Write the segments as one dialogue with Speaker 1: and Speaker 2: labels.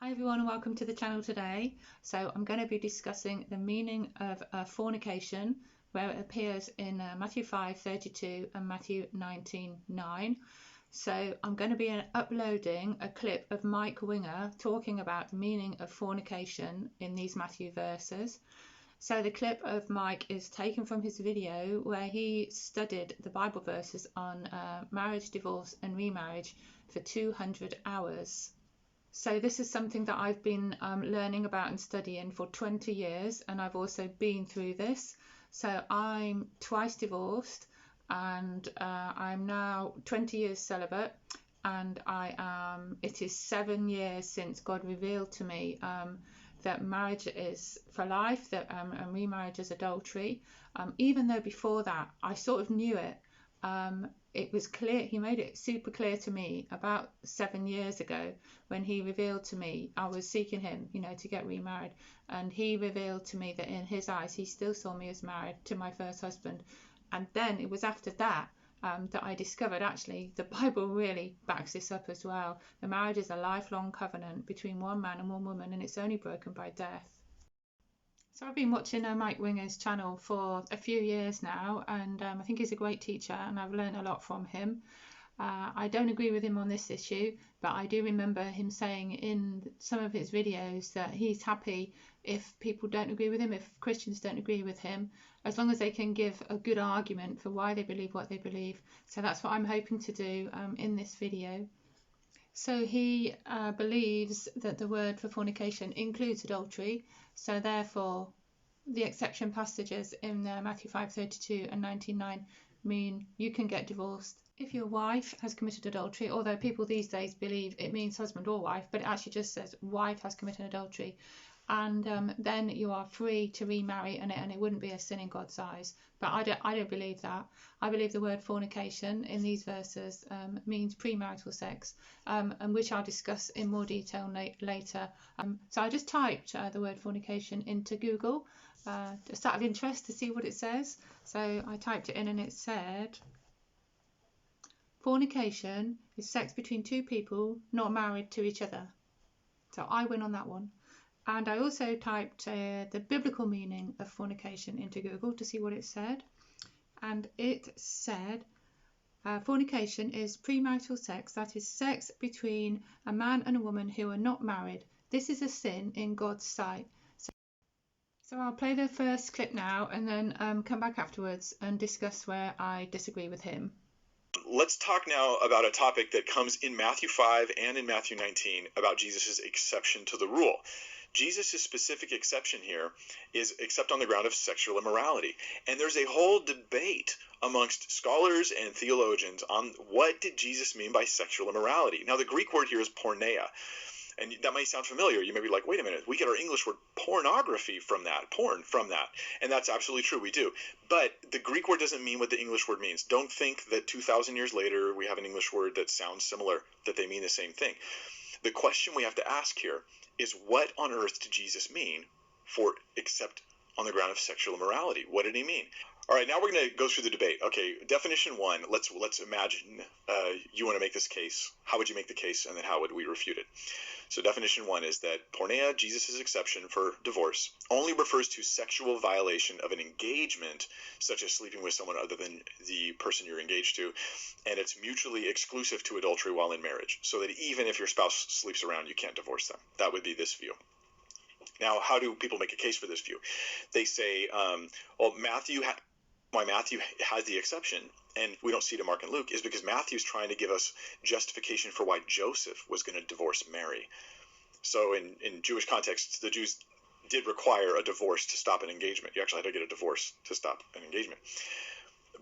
Speaker 1: Hi everyone and welcome to the channel today. So I'm going to be discussing the meaning of fornication, where it appears in Matthew 5:32 and Matthew 19:9. So I'm going to be uploading a clip of Mike Winger talking about the meaning of fornication in these Matthew verses. So the clip of Mike is taken from his video where he studied the Bible verses on marriage, divorce and remarriage for 200 hours. So this is something that I've been learning about and studying for 20 years, and I've also been through this. So I'm twice divorced, and I'm now 20 years celibate, and it is 7 years since God revealed to me that marriage is for life, that and remarriage is adultery. Even though before that I sort of knew it. It was clear, he made it super clear to me about 7 years ago when he revealed to me, I was seeking him, to get remarried, and he revealed to me that in his eyes he still saw me as married to my first husband. And then it was after that that I discovered actually the Bible really backs this up as well. The marriage is a lifelong covenant between one man and one woman, and it's only broken by death. So I've been watching Mike Winger's channel for a few years now, and I think he's a great teacher and I've learned a lot from him. I don't agree with him on this issue, but I do remember him saying in some of his videos that he's happy if people don't agree with him, if Christians don't agree with him, as long as they can give a good argument for why they believe what they believe. So that's what I'm hoping to do in this video. So he believes that the word for fornication includes adultery, so therefore the exception passages in Matthew 5:32 and 19:9 mean you can get divorced if your wife has committed adultery, although people these days believe it means husband or wife, but it actually just says wife has committed adultery. And then you are free to remarry, and it wouldn't be a sin in God's eyes. But I don't believe that. I believe the word fornication in these verses means premarital sex, and which I'll discuss in more detail later. So I just typed the word fornication into Google, just out of interest to see what it says. So I typed it in and it said, fornication is sex between two people not married to each other. So I went on that one. And I also typed the biblical meaning of fornication into Google to see what it said. And it said, fornication is premarital sex, that is sex between a man and a woman who are not married. This is a sin in God's sight. So I'll play the first clip now and then come back afterwards and discuss where I disagree with him.
Speaker 2: Let's talk now about a topic that comes in Matthew 5 and in Matthew 19 about Jesus' exception to the rule. Jesus' specific exception here is except on the ground of sexual immorality. And there's a whole debate amongst scholars and theologians on what did Jesus mean by sexual immorality. Now, the Greek word here is porneia. And that might sound familiar. You may be like, wait a minute, we get our English word pornography from that, porn from that. And that's absolutely true, we do. But the Greek word doesn't mean what the English word means. Don't think that 2,000 years later we have an English word that sounds similar, that they mean the same thing. The question we have to ask here is, what on earth did Jesus mean for except on the ground of sexual immorality? What did he mean? All right, now we're going to go through the debate. Okay, definition one, let's imagine you want to make this case. How would you make the case, and then how would we refute it? So definition one is that porneia, Jesus' exception for divorce, only refers to sexual violation of an engagement, such as sleeping with someone other than the person you're engaged to, and it's mutually exclusive to adultery while in marriage, so that even if your spouse sleeps around, you can't divorce them. That would be this view. Now, how do people make a case for this view? They say, well, why Matthew has the exception, and we don't see it in Mark and Luke, is because Matthew's trying to give us justification for why Joseph was going to divorce Mary. So in Jewish context, the Jews did require a divorce to stop an engagement. You actually had to get a divorce to stop an engagement.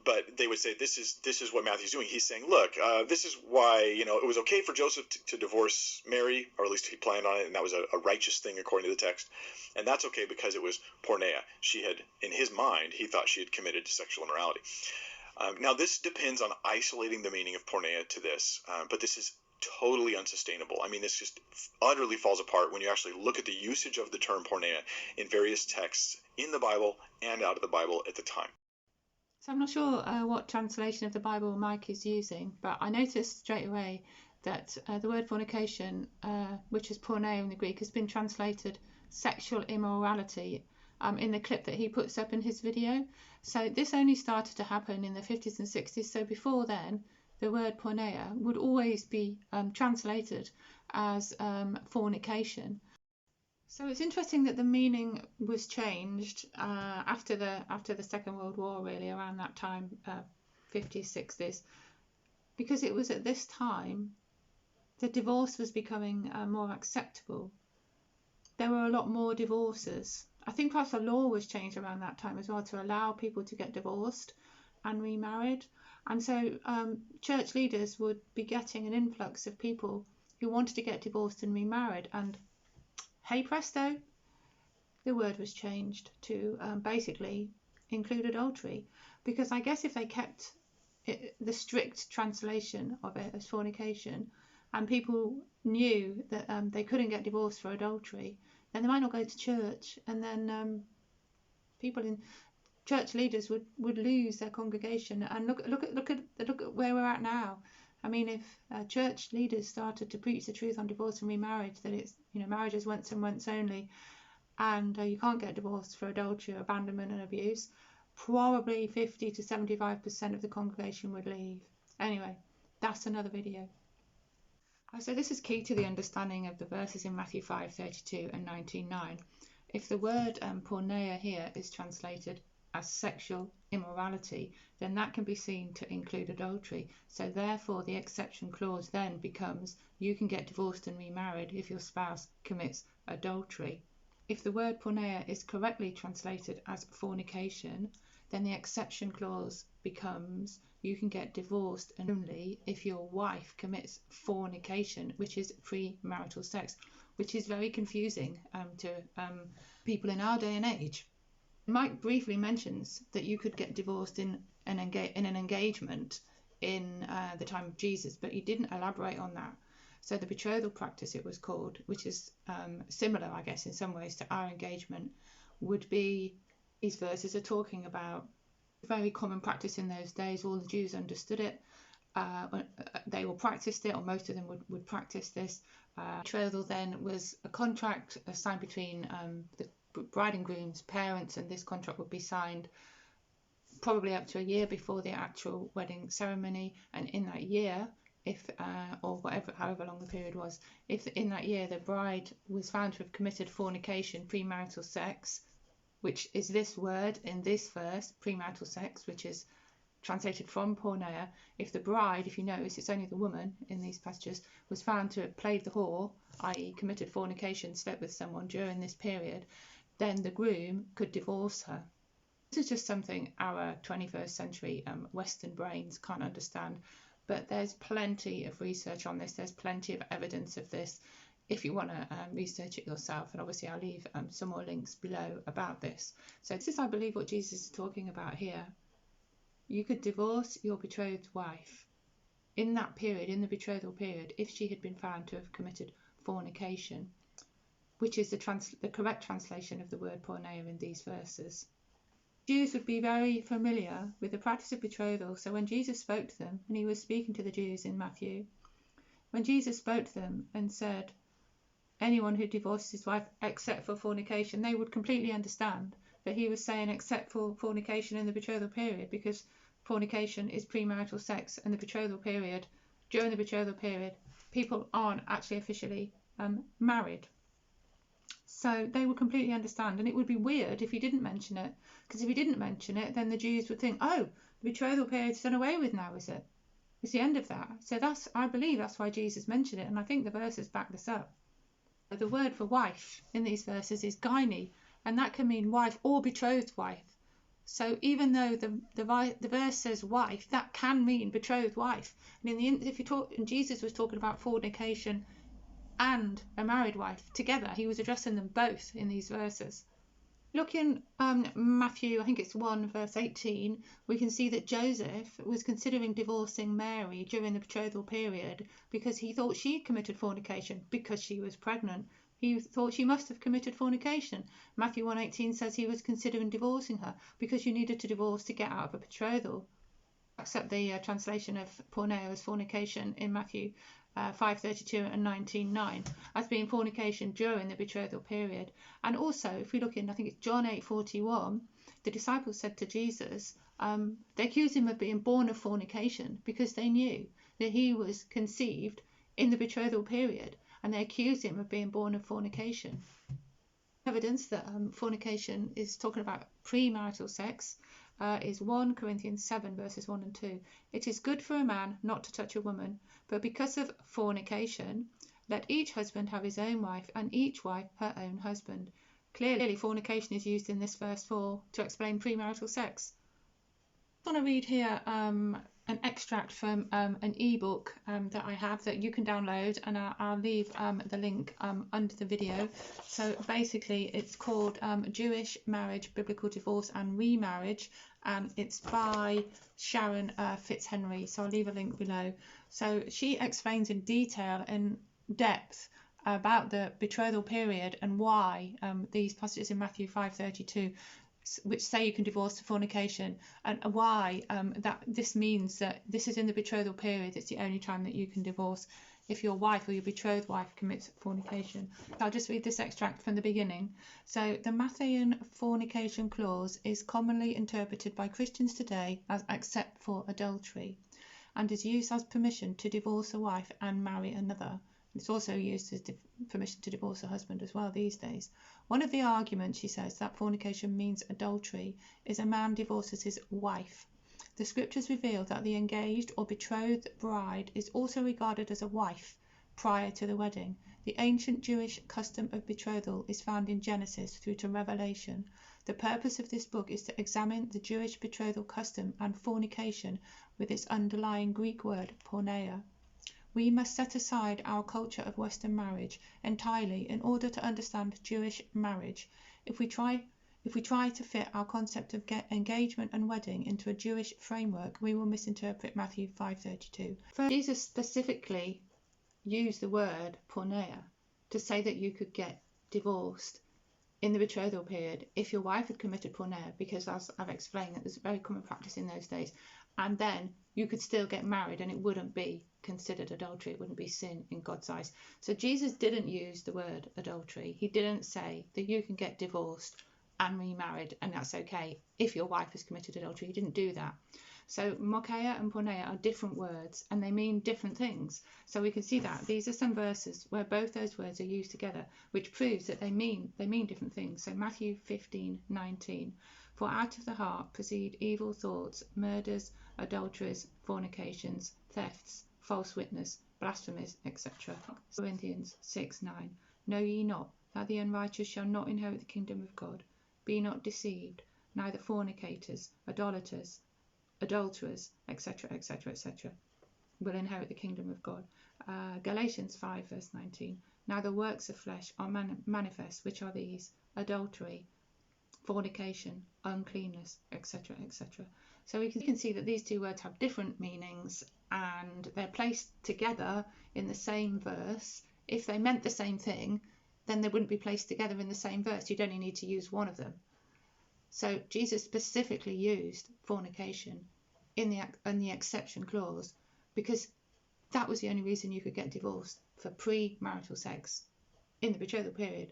Speaker 2: But they would say this is what Matthew's doing. He's saying, look, this is why it was okay for Joseph to divorce Mary, or at least he planned on it, and that was a righteous thing according to the text. And that's okay because it was porneia. She had, in his mind, he thought she had committed sexual immorality. Now, this depends on isolating the meaning of porneia to this, but this is totally unsustainable. I mean, this just utterly falls apart when you actually look at the usage of the term porneia in various texts in the Bible and out of the Bible at the time.
Speaker 1: So I'm not sure what translation of the Bible Mike is using, but I noticed straight away that the word fornication, which is porneia in the Greek, has been translated sexual immorality in the clip that he puts up in his video. So this only started to happen in the 50s and 60s. So before then, the word porneia would always be translated as fornication. So it's interesting that the meaning was changed after the Second World War, really, around that time, 50s, 60s, because it was at this time that divorce was becoming more acceptable. There were a lot more divorces. I think perhaps the law was changed around that time as well to allow people to get divorced and remarried. And so church leaders would be getting an influx of people who wanted to get divorced and remarried. And hey presto, the word was changed to basically include adultery. Because I guess if they kept the strict translation of it as fornication, and people knew that they couldn't get divorced for adultery, then they might not go to church, and then people in church leaders would lose their congregation. And look at where we're at now. I mean, if church leaders started to preach the truth on divorce and remarriage, that it's, marriage is once and once only, and you can't get divorced for adultery, abandonment and abuse, probably 50 to 75% of the congregation would leave. Anyway, that's another video. So this is key to the understanding of the verses in Matthew 5:32 and 19:9. If the word porneia here is translated as sexual immorality, then that can be seen to include adultery. So therefore the exception clause then becomes you can get divorced and remarried if your spouse commits adultery. If the word porneia is correctly translated as fornication, then the exception clause becomes you can get divorced and only if your wife commits fornication, which is premarital sex, which is very confusing to people in our day and age. Mike briefly mentions that you could get divorced in an engagement in the time of Jesus, but he didn't elaborate on that. So the betrothal practice, it was called, which is similar, I guess, in some ways to our engagement, would be, these verses are talking about very common practice in those days. All the Jews understood it. They all practiced it, or most of them would practice this. Betrothal then was a contract signed between the bride and groom's parents, and this contract would be signed probably up to a year before the actual wedding ceremony. And in that year, if or whatever, however long the period was, if in that year the bride was found to have committed fornication, premarital sex, which is this word in this verse, premarital sex, which is translated from porneia. If the bride, if you notice, it's only the woman in these passages, was found to have played the whore, i.e. committed fornication, slept with someone during this period, then the groom could divorce her. This is just something our 21st century Western brains can't understand, but there's plenty of research on this. There's plenty of evidence of this if you want to research it yourself, and obviously I'll leave some more links below about this. So this is, I believe, what Jesus is talking about here. You could divorce your betrothed wife in that period, in the betrothal period, if she had been found to have committed fornication, which is the correct translation of the word porneia in these verses. Jews would be very familiar with the practice of betrothal. So when Jesus spoke to them, and he was speaking to the Jews in Matthew, when Jesus spoke to them and said, anyone who divorces his wife except for fornication, they would completely understand that he was saying except for fornication in the betrothal period, because fornication is premarital sex, and the betrothal period, during the betrothal period, people aren't actually officially married. So they would completely understand, and it would be weird if he didn't mention it, because if he didn't mention it, then the Jews would think, oh, the betrothal period's done away with now, is it? It's the end of that. So I believe that's why Jesus mentioned it, and I think the verses back this up. The word for wife in these verses is gyne, and that can mean wife or betrothed wife. So even though the verse says wife, that can mean betrothed wife. And and Jesus was talking about fornication and a married wife together. He was addressing them both in these verses. Look in Matthew, I think it's 1 verse 18, we can see that Joseph was considering divorcing Mary during the betrothal period because he thought she committed fornication because she was pregnant. He thought she must have committed fornication. Matthew 1:18 says he was considering divorcing her because you needed to divorce to get out of a betrothal. Accept the translation of porneia as fornication in Matthew 5:32 and 19:9 as being fornication during the betrothal period. And also, if we look in, I think it's John 8:41, the disciples said to Jesus, they accused him of being born of fornication because they knew that he was conceived in the betrothal period, and they accused him of being born of fornication. Evidence that fornication is talking about premarital sex is 1 Corinthians 7 verses 1 and 2. It is good for a man not to touch a woman, but because of fornication, let each husband have his own wife, and each wife her own husband. Clearly, fornication is used in this verse 4 to explain premarital sex. I want to read here an extract from an ebook that I have that you can download, and I'll leave the link under the video. So basically it's called Jewish Marriage, Biblical Divorce and Remarriage, and it's by Sharon Fitzhenry, so I'll leave a link below. So she explains in detail, in depth, about the betrothal period and why these passages in Matthew 5:32 which say you can divorce to fornication, and why that this means that this is in the betrothal period. It's the only time that you can divorce if your wife or your betrothed wife commits fornication. I'll just read this extract from the beginning. So the Matthean fornication clause is commonly interpreted by Christians today as except for adultery, and is used as permission to divorce a wife and marry another. It's also used as permission to divorce a husband as well these days. One of the arguments, she says, that fornication means adultery is a man divorces his wife. The scriptures reveal that the engaged or betrothed bride is also regarded as a wife prior to the wedding. The ancient Jewish custom of betrothal is found in Genesis through to Revelation. The purpose of this book is to examine the Jewish betrothal custom and fornication with its underlying Greek word porneia. We must set aside our culture of Western marriage entirely in order to understand Jewish marriage. If we try to fit our concept of engagement and wedding into a Jewish framework, we will misinterpret Matthew 5:32. Jesus specifically used the word porneia to say that you could get divorced in the betrothal period if your wife had committed porneia, because as I've explained, that was a very common practice in those days, and then you could still get married and it wouldn't be considered adultery, it wouldn't be sin in God's eyes. So Jesus didn't use the word adultery. He didn't say that you can get divorced and remarried and that's okay if your wife has committed adultery. He didn't do that. So mokeia and porneia are different words and they mean different things. So we can see that these are some verses where both those words are used together, which proves that they mean different things. So Matthew 15:19, for out of the heart proceed evil thoughts, murders, adulteries, fornications, thefts, false witness, blasphemies, etc. Corinthians 6:9, know ye not that the unrighteous shall not inherit the kingdom of God? Be not deceived, neither fornicators, idolaters, adulterers, etc., etc., etc., will inherit the kingdom of God. Galatians 5 verse 19, now the works of flesh are manifest, which are these: adultery, fornication, uncleanness, etc., etc. So we can see that these two words have different meanings and they're placed together in the same verse. If they meant the same thing, then they wouldn't be placed together in the same verse. You'd only need to use one of them. So Jesus specifically used fornication in the exception clause because that was the only reason you could get divorced for premarital sex in the betrothal period.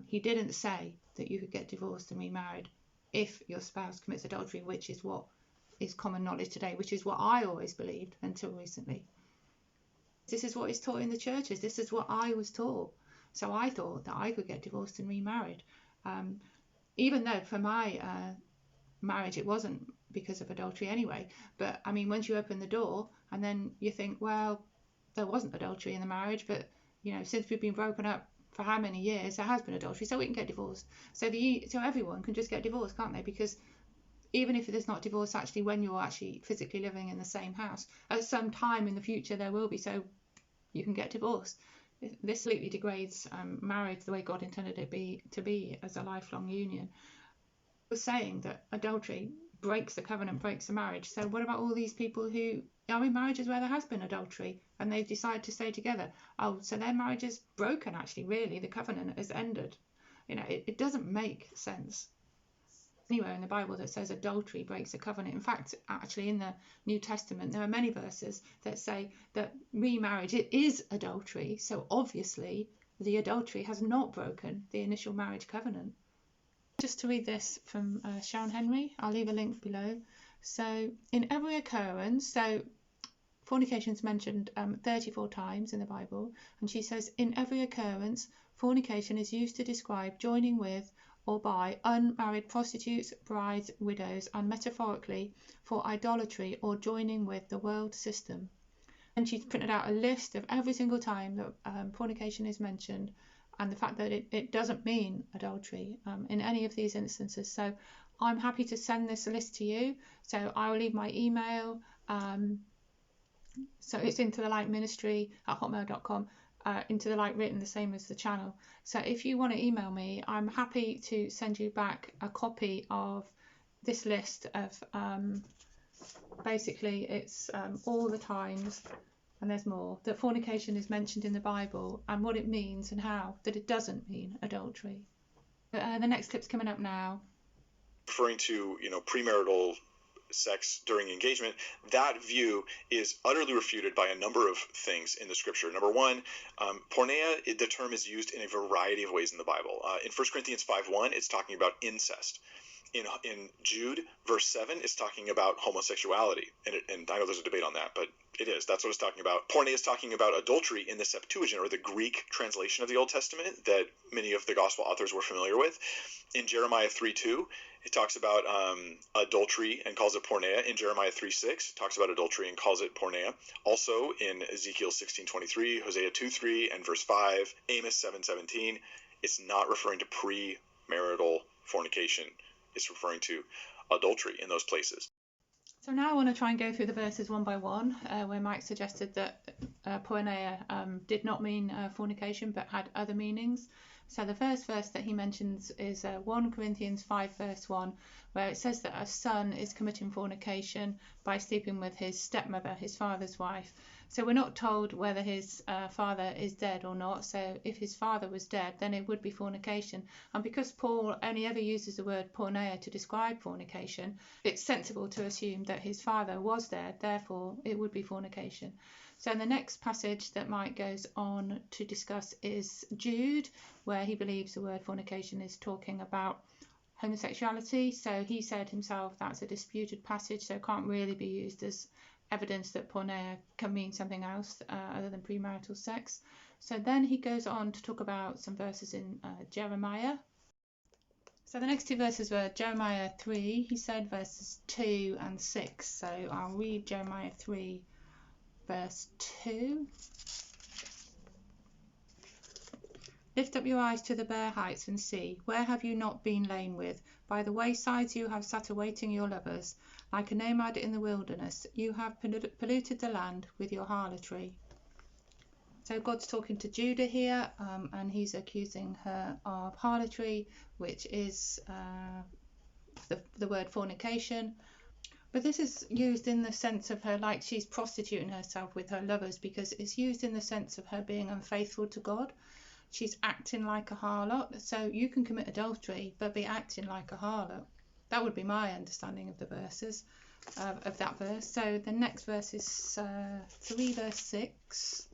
Speaker 1: He didn't say that you could get divorced and remarried if your spouse commits adultery, which is what is common knowledge today, which is what I always believed until recently. This is what is taught in the churches. This is what I was taught. So I thought that I could get divorced and remarried, even though for my marriage it wasn't because of adultery anyway. But I mean, once you open the door and then you think, well, there wasn't adultery in the marriage, but you know, since we've been broken up for how many years, there has been adultery, so we can get divorced. So everyone can just get divorced, can't they? Because even if there's not divorce actually when you're actually physically living in the same house, at some time in the future there will be, so you can get divorced. This completely degrades marriage the way God intended it to be as a lifelong union. We're saying that adultery breaks the covenant, breaks the marriage. So what about all these people who are in marriages where there has been adultery and they decide to stay together? Oh, so their marriage is broken actually, really. The covenant has ended. You know, it doesn't make sense. anywhere in the Bible that says adultery breaks a covenant. In fact, actually in the New Testament, there are many verses that say that remarriage, it is adultery. So obviously the adultery has not broken the initial marriage covenant. Just to read this from Sharon Henry, I'll leave a link below. So in every occurrence, so fornication is mentioned 34 times in the Bible, and she says, in every occurrence, fornication is used to describe joining with or by unmarried prostitutes, brides, widows, and metaphorically for idolatry or joining with the world system. And she's printed out a list of every single time that fornication is mentioned, and the fact that it doesn't mean adultery in any of these instances. So I'm happy to send this list to you. So I will leave my email. So it's intothelightministry@hotmail.com. Into the light written the same as the channel. So if you want to email me, I'm happy to send you back a copy of this list of basically it's all the times, and there's more, that fornication is mentioned in the Bible and what it means and how that it doesn't mean adultery. The next clip's coming up now.
Speaker 2: Referring to, premarital sex during engagement, that view is utterly refuted by a number of things in the scripture. Number one, porneia, the term is used in a variety of ways in the Bible. In 1 Corinthians 5:1, it's talking about incest. In Jude, verse 7, it's talking about homosexuality. And I know there's a debate on that, but that's what it's talking about. Porneia is talking about adultery in the Septuagint, or the Greek translation of the Old Testament that many of the gospel authors were familiar with. In Jeremiah 3:2, it talks about adultery and calls it porneia. In Jeremiah 3:6, it talks about adultery and calls it porneia. Also in Ezekiel 16:23, Hosea 2:3, and verse 5, Amos 7:17, it's not referring to premarital fornication. It's referring to adultery in those places.
Speaker 1: So now I want to try and go through the verses one by one, where Mike suggested that porneia did not mean fornication but had other meanings. So the first verse that he mentions is 1 Corinthians 5 verse 1, where it says that a son is committing fornication by sleeping with his stepmother, his father's wife. So we're not told whether his father is dead or not. So if his father was dead, then it would be fornication. And because Paul only ever uses the word porneia to describe fornication, it's sensible to assume that his father was dead, therefore it would be fornication. So the next passage that Mike goes on to discuss is Jude, where he believes the word fornication is talking about homosexuality. So he said himself that's a disputed passage, so it can't really be used as evidence that porneia can mean something else other than premarital sex. So then he goes on to talk about some verses in Jeremiah. So the next two verses were Jeremiah 3, he said, verses 2 and 6. So I'll read Jeremiah 3 verse 2. Lift up your eyes to the bare heights and see, where have you not been lain with? By the waysides you have sat awaiting your lovers. Like a nomad in the wilderness, you have polluted the land with your harlotry. So God's talking to Judah here, and he's accusing her of harlotry, which is the word fornication. But this is used in the sense of her, like she's prostituting herself with her lovers, because it's used in the sense of her being unfaithful to God. She's acting like a harlot. So you can commit adultery, but be acting like a harlot. That would be my understanding of the verses, of that verse. So the next verse is 3 verse 6.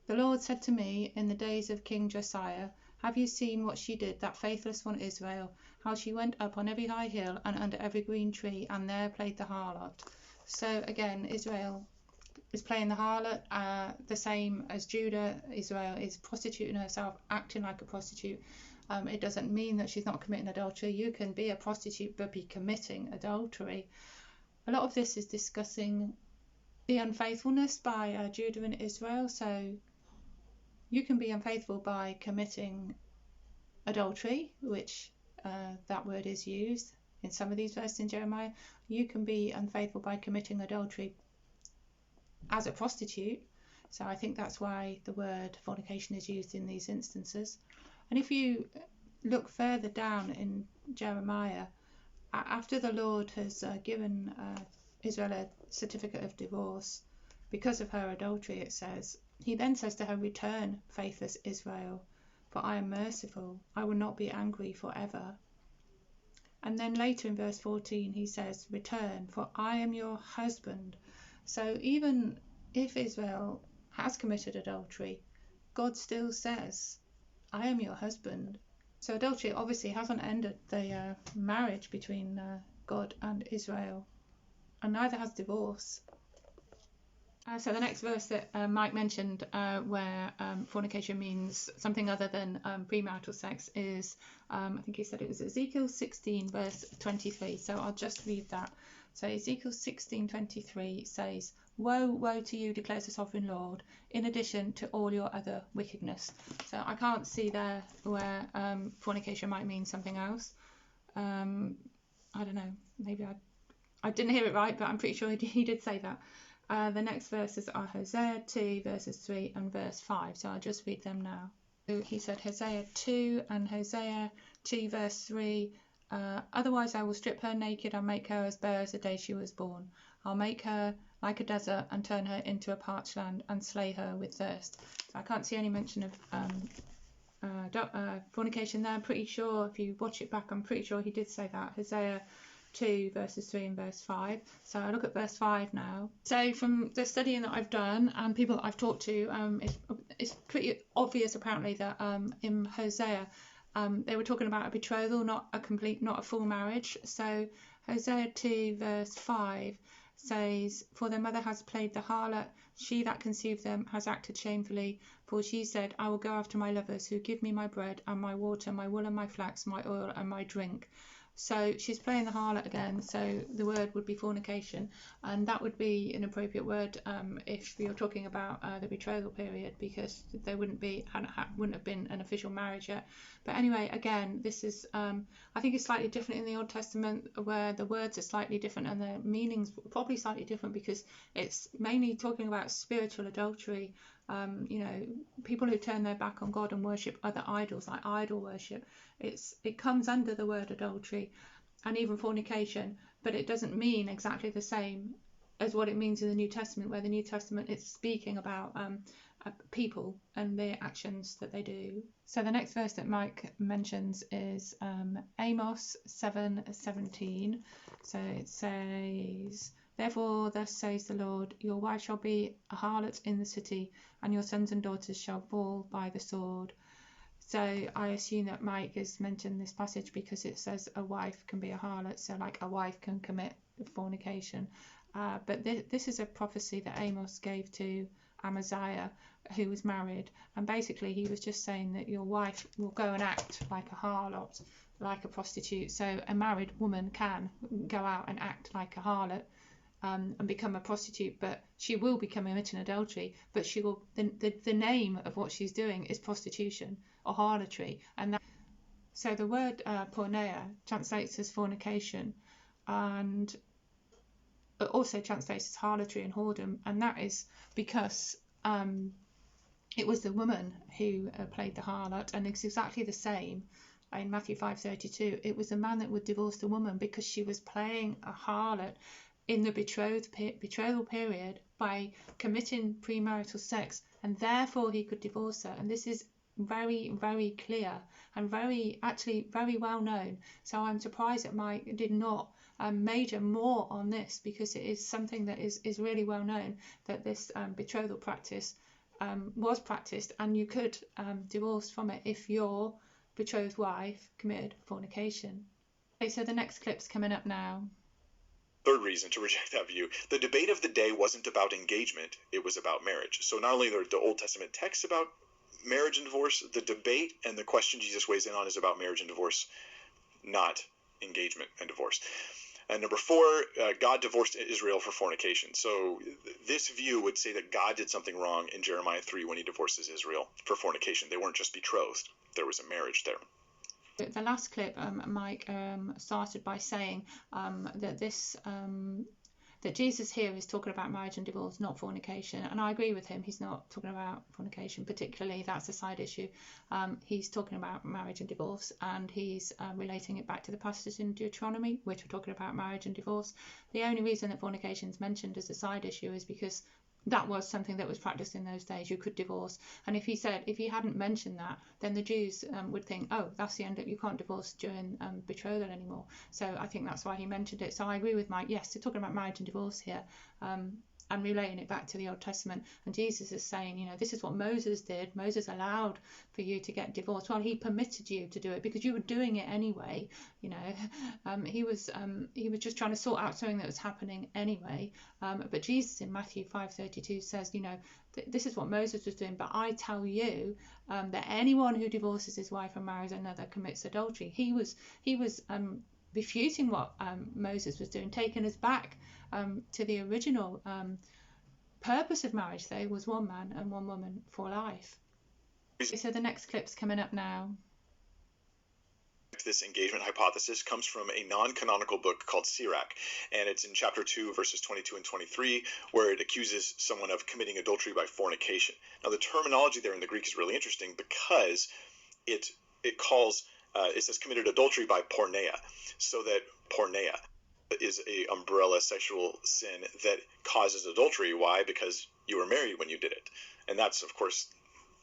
Speaker 1: The Lord said to me in the days of King Josiah, have you seen what she did, that faithless one Israel, how she went up on every high hill and under every green tree, and there played the harlot? So again, Israel is playing the harlot, the same as Judah. Israel is prostituting herself, acting like a prostitute. It doesn't mean that she's not committing adultery. You can be a prostitute but be committing adultery. A lot of this is discussing the unfaithfulness by Judah and Israel. So you can be unfaithful by committing adultery, which that word is used in some of these verses in Jeremiah. You can be unfaithful by committing adultery as a prostitute. So I think that's why the word fornication is used in these instances. And if you look further down in Jeremiah, after the Lord has given Israel a certificate of divorce because of her adultery, it says, he then says to her, return, faithless Israel, for I am merciful. I will not be angry forever. And then later in verse 14 he says, return, for I am your husband. So even if Israel has committed adultery, God still says, I am your husband. So adultery obviously hasn't ended the marriage between God and Israel, and neither has divorce. So the next verse that Mike mentioned, where fornication means something other than premarital sex, is I think he said it was Ezekiel 16 verse 23. So I'll just read that. So Ezekiel 16:23 says, woe, woe to you, declares the sovereign Lord, in addition to all your other wickedness. So I can't see there where fornication might mean something else. I don't know, maybe I didn't hear it right, but I'm pretty sure he did say that. The next verses are Hosea 2 verses 3 and verse 5, so I'll just read them now. So he said Hosea 2 and Hosea 2 verse 3, otherwise I will strip her naked and make her as bare as the day she was born. I'll make her like a desert and turn her into a parched land and slay her with thirst. So I can't see any mention of fornication there. I'm pretty sure if you watch it back, I'm pretty sure he did say that. Hosea 2 verses 3 and verse 5. So I look at verse 5 now. So from the studying that I've done and people that I've talked to, it's pretty obvious apparently that in Hosea they were talking about a betrothal, not a full marriage. So Hosea 2 verse 5 says, for their mother has played the harlot, she that conceived them has acted shamefully, for she said, I will go after my lovers who give me my bread and my water, my wool and my flax, my oil and my drink. So she's playing the harlot again, so the word would be fornication, and that would be an appropriate word if you're talking about the betrothal period, because there wouldn't have been an official marriage yet. But anyway, again, this is I think it's slightly different in the Old Testament, where the words are slightly different and the meanings probably slightly different, because it's mainly talking about spiritual adultery. People who turn their back on God and worship other idols, like idol worship, it comes under the word adultery, and even fornication, but it doesn't mean exactly the same as what it means in the New Testament, where the New Testament is speaking about people and their actions that they do. So the next verse that Mike mentions is Amos 7:17. So it says, therefore thus says the Lord, your wife shall be a harlot in the city, and your sons and daughters shall fall by the sword. So I assume that Mike has mentioned this passage because it says a wife can be a harlot, so like a wife can commit fornication. But this is a prophecy that Amos gave to Amaziah, who was married, and basically he was just saying that your wife will go and act like a harlot, like a prostitute. So a married woman can go out and act like a harlot and become a prostitute, but she will be committing adultery, but she will the name of what she's doing is prostitution or harlotry. And so the word porneia translates as fornication, and it also translates as harlotry and whoredom, and that is because it was the woman who played the harlot, and it's exactly the same in Matthew 5:32. It was the man that would divorce the woman because she was playing a harlot in the betrothal period by committing premarital sex, and therefore he could divorce her. And this is very, very clear and very well known. So I'm surprised that Mike did not major more on this, because it is something that is really well known, that this betrothal practice was practiced, and you could divorce from it if your betrothed wife committed fornication. Okay, so the next clip's coming up now.
Speaker 2: Third reason to reject that view: the debate of the day wasn't about engagement, it was about marriage. So not only the Old Testament texts about marriage and divorce, the debate and the question Jesus weighs in on is about marriage and divorce, not engagement and divorce. And number 4, God divorced Israel for fornication. So this view would say that God did something wrong in Jeremiah 3 when he divorces Israel for fornication. They weren't just betrothed, there was a marriage there.
Speaker 1: The last clip, Mike started by saying that Jesus here is talking about marriage and divorce, not fornication. And I agree with him. He's not talking about fornication particularly. That's a side issue. He's talking about marriage and divorce, and he's relating it back to the passage in Deuteronomy, which we're talking about marriage and divorce. The only reason that fornication is mentioned as a side issue is because that was something that was practiced in those days. You could divorce. And if he hadn't mentioned that, then the Jews would think, oh, that's the end of, you can't divorce during betrothal anymore. So I think that's why he mentioned it. So I agree with Mike. Yes, they're talking about marriage and divorce here. And relating it back to the Old Testament. And Jesus is saying, this is what Moses did. Moses allowed for you to get divorced. Well, he permitted you to do it because you were doing it anyway. He was just trying to sort out something that was happening anyway. But Jesus in Matthew 5:32 says, this is what Moses was doing. But I tell you that anyone who divorces his wife and marries another commits adultery. He was refuting what Moses was doing, taking us back to the original purpose of marriage. Though was one man and one woman for life. So the next clip's coming up now.
Speaker 2: This engagement hypothesis comes from a non-canonical book called Sirach, and it's in chapter 2, verses 22 and 23, where it accuses someone of committing adultery by fornication. Now, the terminology there in the Greek is really interesting because it says committed adultery by porneia, so that porneia is a umbrella sexual sin that causes adultery. Why? Because you were married when you did it. And that's, of course,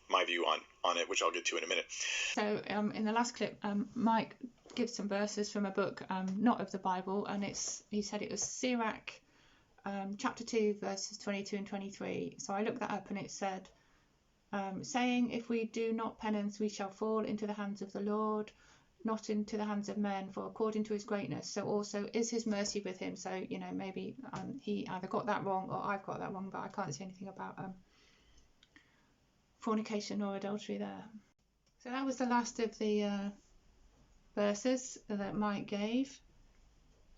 Speaker 2: my view on it, which I'll get to in a minute.
Speaker 1: So in the last clip, Mike gives some verses from a book, not of the Bible, and he said it was Sirach chapter 2, verses 22 and 23. So I looked that up, and it said, saying, if we do not penance, we shall fall into the hands of the Lord, not into the hands of men, for according to his greatness, so also is his mercy with him. So, maybe he either got that wrong or I've got that wrong, but I can't say anything about fornication or adultery there. So that was the last of the verses that Mike gave.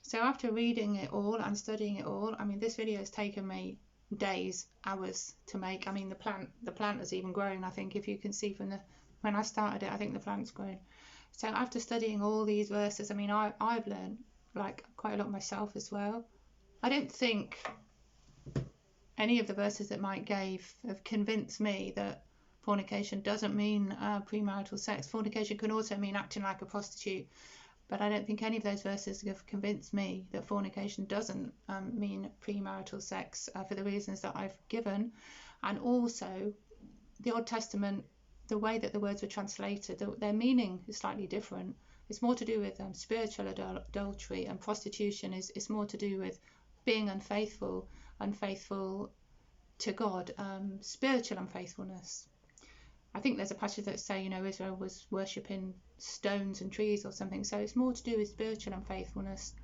Speaker 1: So after reading it all and studying it all, this video has taken me days, hours to make. The plant has even grown. I think if you can see from when I started it, I think the plant's grown. So after studying all these verses, I've learned quite a lot myself as well. I don't think any of the verses that Mike gave have convinced me that fornication doesn't mean premarital sex. Fornication can also mean acting like a prostitute. But I don't think any of those verses have convinced me that fornication doesn't mean premarital sex for the reasons that I've given. And also, the Old Testament, the way that the words were translated, their meaning is slightly different. It's more to do with spiritual adultery, and prostitution is more to do with being unfaithful to God, spiritual unfaithfulness. I think there's a passage that say, Israel was worshipping stones and trees or something. So it's more to do with spiritual unfaithfulness,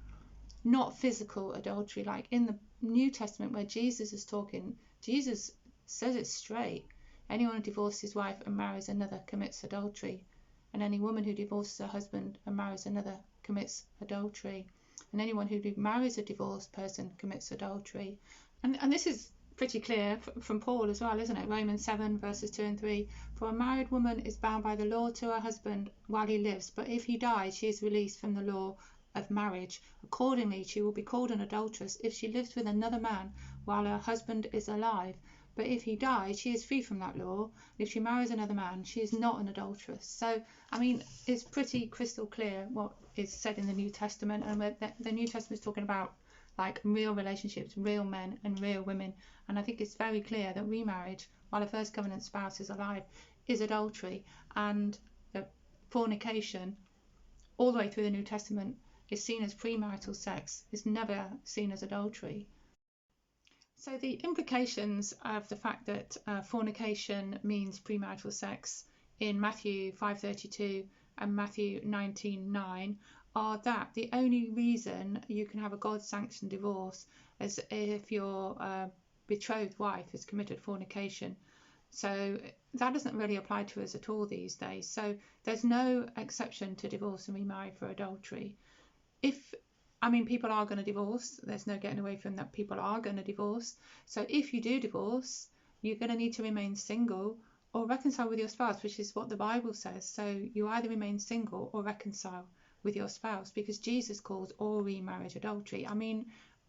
Speaker 1: not physical adultery. Like in the New Testament where Jesus is talking, Jesus says it straight. Anyone who divorces his wife and marries another commits adultery. And any woman who divorces her husband and marries another commits adultery. And anyone who marries a divorced person commits adultery. And this is pretty clear from Paul as well, isn't it? Romans 7 verses 2 and 3. For a married woman is bound by the law to her husband while he lives, but if he dies, she is released from the law of marriage. Accordingly, she will be called an adulteress if she lives with another man while her husband is alive. But if he dies, she is free from that law. If she marries another man, she is not an adulteress. So, it's pretty crystal clear what is said in the New Testament. And the New Testament is talking about real relationships, real men and real women. And I think it's very clear that remarriage, while a first covenant spouse is alive, is adultery. And that fornication, all the way through the New Testament, is seen as premarital sex. It's never seen as adultery. So the implications of the fact that fornication means premarital sex in Matthew 5:32 and Matthew 19:9 are that the only reason you can have a God-sanctioned divorce is if your betrothed wife has committed fornication. So that doesn't really apply to us at all these days. So there's no exception to divorce and remarry for adultery. People are going to divorce. There's no getting away from that. People are going to divorce. So if you do divorce, you're going to need to remain single or reconcile with your spouse, which is what the Bible says. So you either remain single or reconcile with your spouse, because Jesus calls all remarriage adultery.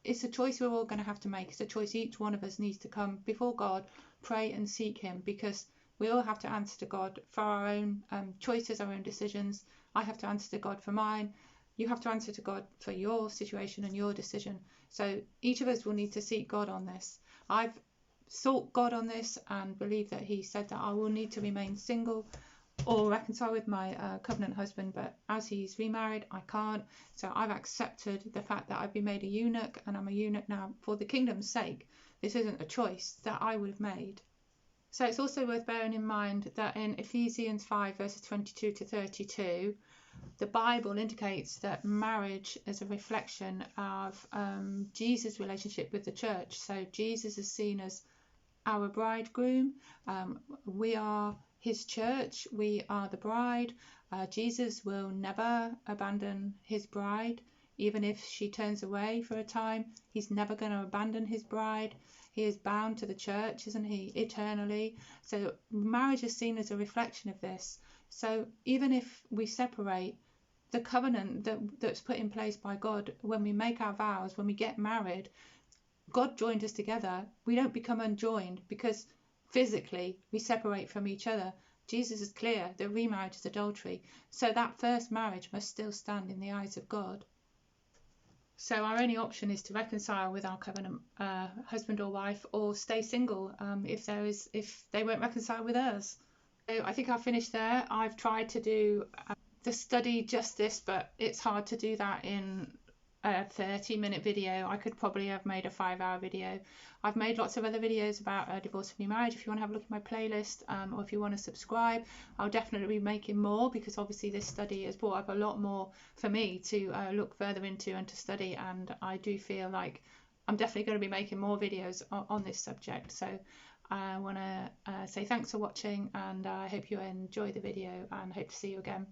Speaker 1: It's a choice we're all going to have to make. It's a choice each one of us needs to come before God, pray and seek him, because we all have to answer to God for our own choices, our own decisions. I have to answer to God for mine. You have to answer to God for your situation and your decision. So each of us will need to seek God on this. I've sought God on this and believe that he said that I will need to remain single or reconcile with my covenant husband, but as he's remarried, I can't. So I've accepted the fact that I've been made a eunuch, and I'm a eunuch now for the kingdom's sake. This isn't a choice that I would have made. So it's also worth bearing in mind that in Ephesians 5 verses 22 to 32, the Bible indicates that marriage is a reflection of Jesus' relationship with the church. So Jesus is seen as our bridegroom. We are his church. We are the bride. Jesus will never abandon his bride. Even if she turns away for a time, he's never going to abandon his bride. He is bound to the church, isn't he, eternally? So marriage is seen as a reflection of this. So even if we separate, the covenant that's put in place by God, when we make our vows, when we get married, God joined us together. We don't become unjoined because physically we separate from each other. Jesus is clear that remarriage is adultery. So that first marriage must still stand in the eyes of God. So our only option is to reconcile with our covenant husband or wife, or stay single if they won't reconcile with us. So I think I'll finish there. I've tried to do the study justice, but it's hard to do that in a 30-minute video. I could probably have made a 5-hour video. I've made lots of other videos about divorce and remarriage. If you want to have a look at my playlist, or if you want to subscribe, I'll definitely be making more, because obviously this study has brought up a lot more for me to look further into and to study, and I do feel like I'm definitely going to be making more videos on this subject. So I want to say thanks for watching, and I hope you enjoy the video, and hope to see you again.